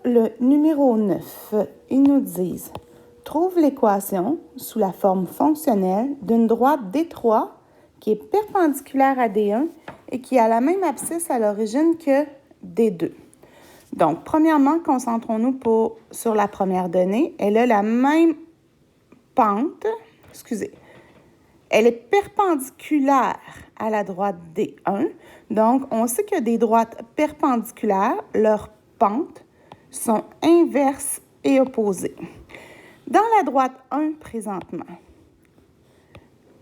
le numéro 9, ils nous disent « Trouve l'équation sous la forme fonctionnelle d'une droite D3 qui est perpendiculaire à D1 et qui a la même abscisse à l'origine que D2. » Donc, premièrement, concentrons-nous sur la première donnée. Elle a la même pente, elle est perpendiculaire à la droite D1. Donc, on sait que des droites perpendiculaires, leurs pentes sont inverses et opposées. Dans la droite 1 présentement,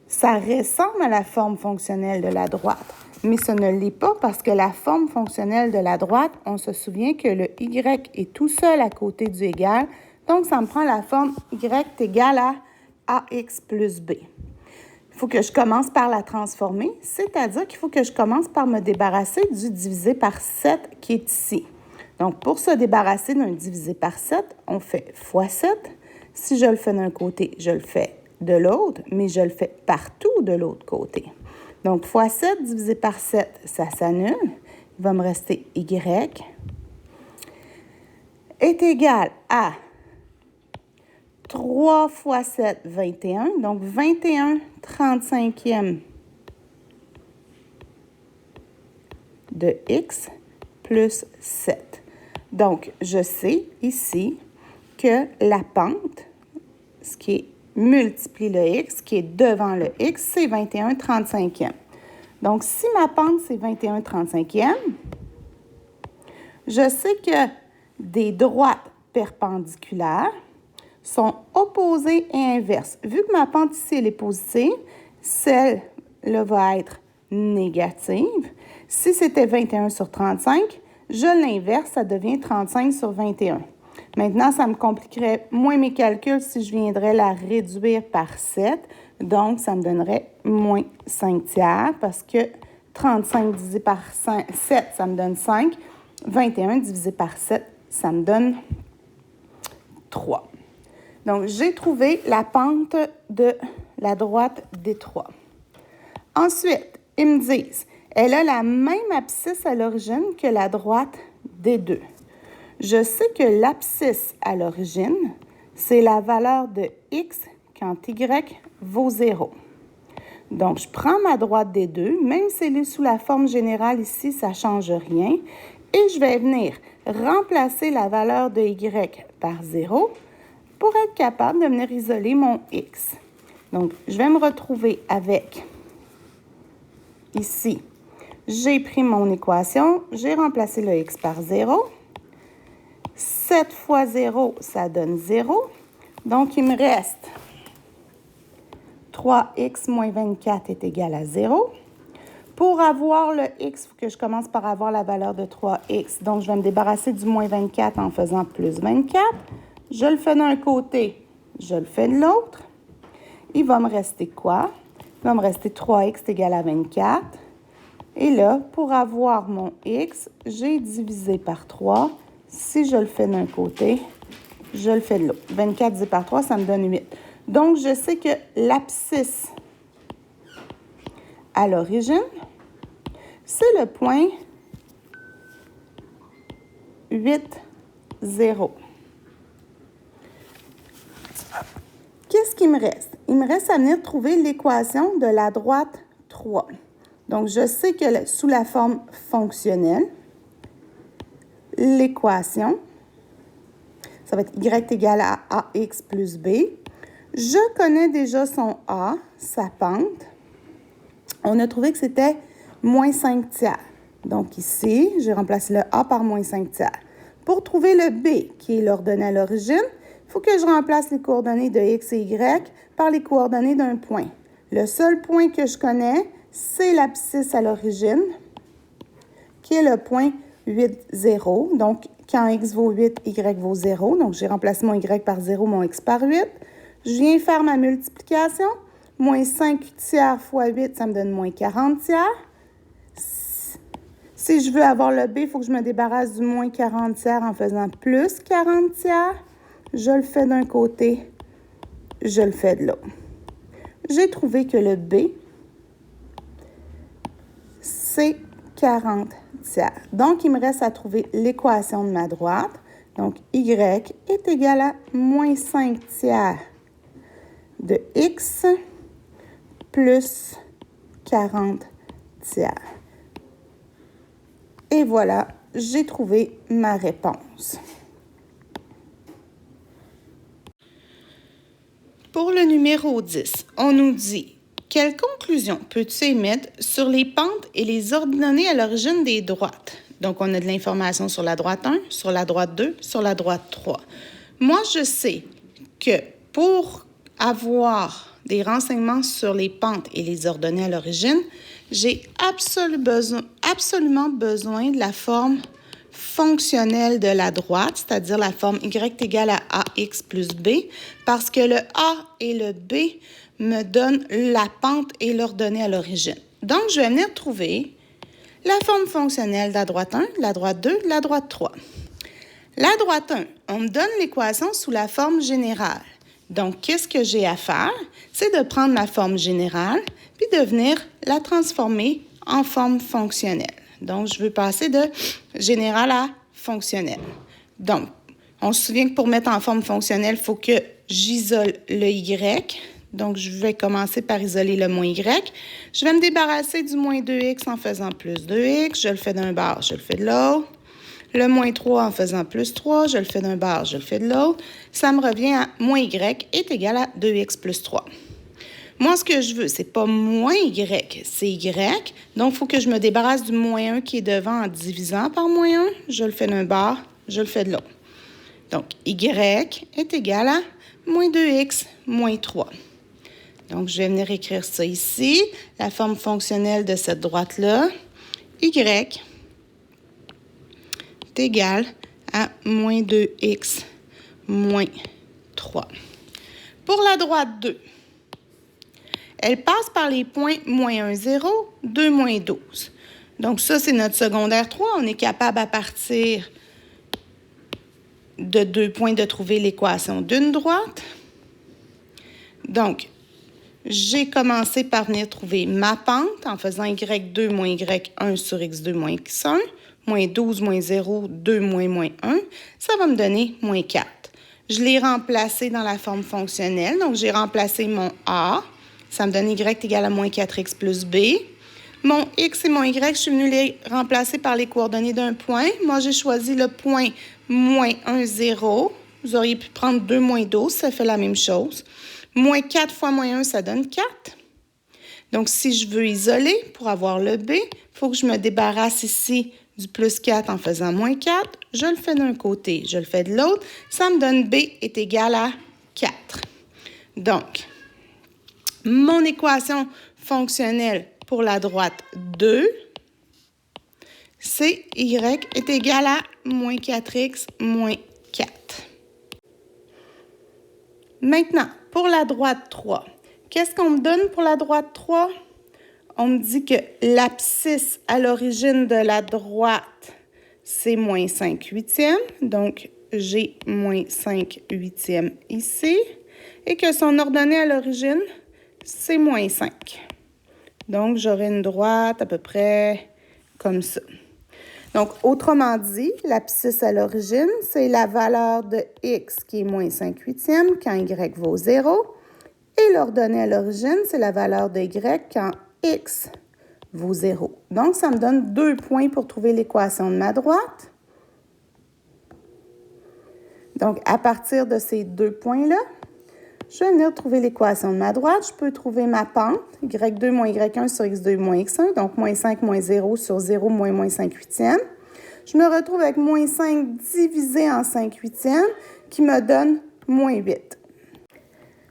ça ressemble à la forme fonctionnelle de la droite, mais ce ne l'est pas parce que la forme fonctionnelle de la droite, on se souvient que le y est tout seul à côté du égal, donc ça me prend la forme y est égale à ax plus b. Il faut que je commence par la transformer, c'est-à-dire qu'il faut que je commence par me débarrasser du divisé par 7 qui est ici. Donc, pour se débarrasser d'un divisé par 7, on fait fois 7. Si je le fais d'un côté, je le fais de l'autre, mais je le fais partout de l'autre côté. Donc, fois 7 divisé par 7, ça s'annule. Il va me rester y est égal à 3 fois 7, 21. Donc, 21 35e de x plus 7. Donc, je sais ici que la pente, ce qui multiplie le x, qui est devant le x, c'est 21 35e. Donc, si ma pente, c'est 21 35e, je sais que des droites perpendiculaires sont opposées et inverses. Vu que ma pente ici, elle est positive, celle-là va être négative. Si c'était 21 sur 35, je l'inverse, ça devient 35 sur 21. Maintenant, ça me compliquerait moins mes calculs si je viendrais la réduire par 7. Donc, ça me donnerait moins 5 tiers parce que 35 divisé par 7, ça me donne 5. 21 divisé par 7, ça me donne 3. Donc, j'ai trouvé la pente de la droite D3. Ensuite, ils me disent, elle a la même abscisse à l'origine que la droite D2. Je sais que l'abscisse à l'origine, c'est la valeur de x quand y vaut 0. Donc, je prends ma droite D2, même si elle est sous la forme générale ici, ça ne change rien, et je vais venir remplacer la valeur de y par 0 pour être capable de venir isoler mon x. Donc, je vais me retrouver avec, ici, j'ai pris mon équation, j'ai remplacé le x par 0. 7 fois 0, ça donne 0. Donc, il me reste 3x moins 24 est égal à 0. Pour avoir le x, il faut que je commence par avoir la valeur de 3x. Donc, je vais me débarrasser du moins 24 en faisant plus 24. Je le fais d'un côté, je le fais de l'autre. Il va me rester quoi? Il va me rester 3x égal à 24. Et là, pour avoir mon x, j'ai divisé par 3. Si je le fais d'un côté, je le fais de l'autre. 24 divisé par 3, ça me donne 8. Donc, je sais que l'abscisse à l'origine, c'est le point 8, 0. Qu'est-ce qu'il me reste? Il me reste à venir trouver l'équation de la droite 3. Donc, je sais que sous la forme fonctionnelle, l'équation, ça va être y égale à ax plus b. Je connais déjà son a, sa pente. On a trouvé que c'était moins 5 tiers. Donc ici, j'ai remplacé le a par moins 5 tiers. Pour trouver le b, qui est l'ordonnée à l'origine, il faut que je remplace les coordonnées de x et y par les coordonnées d'un point. Le seul point que je connais, c'est l'abscisse à l'origine, qui est le point 8, 0. Donc, quand x vaut 8, y vaut 0. Donc, j'ai remplacé mon y par 0, mon x par 8. Je viens faire ma multiplication. Moins 5 tiers fois 8, ça me donne moins 40 tiers. Si je veux avoir le b, il faut que je me débarrasse du moins 40 tiers en faisant plus 40 tiers. Je le fais d'un côté, je le fais de l'autre. J'ai trouvé que le b, c'est 40 tiers. Donc, il me reste à trouver l'équation de ma droite. Donc, y est égal à moins 5 tiers de x plus 40 tiers. Et voilà, j'ai trouvé ma réponse. Pour le numéro 10, on nous dit « Quelle conclusion peux-tu émettre sur les pentes et les ordonnées à l'origine des droites? » Donc, on a de l'information sur la droite 1, sur la droite 2, sur la droite 3. Moi, je sais que pour avoir des renseignements sur les pentes et les ordonnées à l'origine, j'ai absolument besoin de la forme fonctionnelle de la droite, c'est-à-dire la forme y est égale à ax plus b, parce que le a et le b me donnent la pente et l'ordonnée à l'origine. Donc, je vais venir trouver la forme fonctionnelle de la droite 1, de la droite 2, de la droite 3. La droite 1, on me donne l'équation sous la forme générale. Donc, qu'est-ce que j'ai à faire? C'est de prendre ma forme générale puis de venir la transformer en forme fonctionnelle. Donc, je veux passer de général à fonctionnel. Donc, on se souvient que pour mettre en forme fonctionnelle, il faut que j'isole le y. Donc, je vais commencer par isoler le moins y. Je vais me débarrasser du moins 2x en faisant plus 2x. Je le fais d'un bord, je le fais de l'autre. Le moins 3 en faisant plus 3, je le fais d'un bord, je le fais de l'autre. Ça me revient à moins y est égal à 2x plus 3. Moi, ce que je veux, c'est pas moins y, c'est y. Donc, il faut que je me débarrasse du moins 1 qui est devant en divisant par moins 1. Je le fais d'un bord, je le fais de l'autre. Donc, y est égal à moins 2x moins 3. Donc, je vais venir écrire ça ici, la forme fonctionnelle de cette droite-là. Y est égal à moins 2x moins 3. Pour la droite 2, elle passe par les points moins 1, 0, 2, moins 12. Donc, ça, c'est notre secondaire 3. On est capable, à partir de 2 points, de trouver l'équation d'une droite. Donc, j'ai commencé par venir trouver ma pente en faisant y2 moins y1 sur x2 moins x1. Moins 12, moins 0, 2, moins 1. Ça va me donner moins 4. Je l'ai remplacé dans la forme fonctionnelle. Donc, j'ai remplacé mon a. Ça me donne y égal à moins 4x plus b. Mon x et mon y, je suis venue les remplacer par les coordonnées d'un point. Moi, j'ai choisi le point moins 1, 0. Vous auriez pu prendre 2, moins 12. Ça fait la même chose. Moins 4 fois moins 1, ça donne 4. Donc, si je veux isoler pour avoir le b, il faut que je me débarrasse ici du plus 4 en faisant moins 4. Je le fais d'un côté, je le fais de l'autre. Ça me donne b est égal à 4. Donc, mon équation fonctionnelle pour la droite 2, c'est y est égal à moins 4x moins 4. Maintenant, pour la droite 3, qu'est-ce qu'on me donne pour la droite 3? On me dit que l'abscisse à l'origine de la droite, c'est moins 5 huitièmes. Donc, j'ai moins 5 huitièmes ici. Et que son ordonnée à l'origine, c'est moins 5. Donc, j'aurai une droite à peu près comme ça. Donc, autrement dit, l'abscisse à l'origine, c'est la valeur de x qui est moins 5 huitièmes quand y vaut 0. Et l'ordonnée à l'origine, c'est la valeur de y quand x vaut 0. Donc, ça me donne 2 points pour trouver l'équation de ma droite. Donc, à partir de ces 2 points-là, je vais venir trouver l'équation de ma droite. Je peux trouver ma pente, y2 moins y1 sur x2 moins x1, donc moins 5 moins 0 sur 0 moins 5 huitièmes. Je me retrouve avec moins 5 divisé en 5 huitièmes, qui me donne moins 8.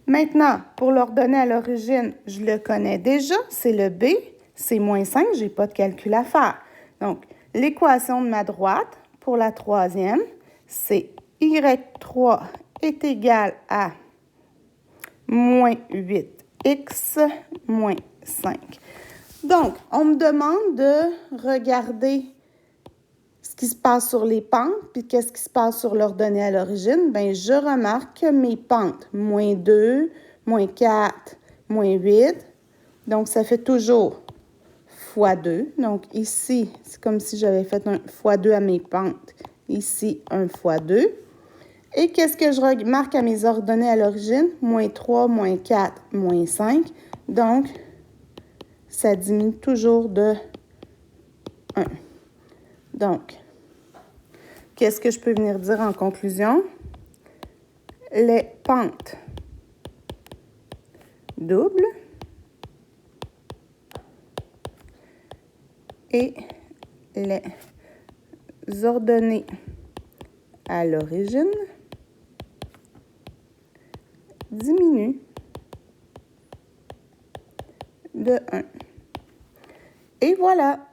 Maintenant, pour l'ordonnée à l'origine, je le connais déjà, c'est le b, c'est moins 5, je n'ai pas de calcul à faire. Donc, l'équation de ma droite, pour la troisième, c'est y3 est égal à moins 8x moins 5. Donc, on me demande de regarder ce qui se passe sur les pentes, puis qu'est-ce qui se passe sur l'ordonnée à l'origine. Bien, je remarque que mes pentes, moins 2, moins 4, moins 8, donc ça fait toujours fois 2. Donc ici, c'est comme si j'avais fait un fois 2 à mes pentes. Ici, 1 fois 2. Et qu'est-ce que je remarque à mes ordonnées à l'origine? Moins 3, moins 4, moins 5. Donc, ça diminue toujours de 1. Donc, qu'est-ce que je peux venir dire en conclusion? Les pentes doubles et les ordonnées à l'origine diminuent de 1. Et voilà!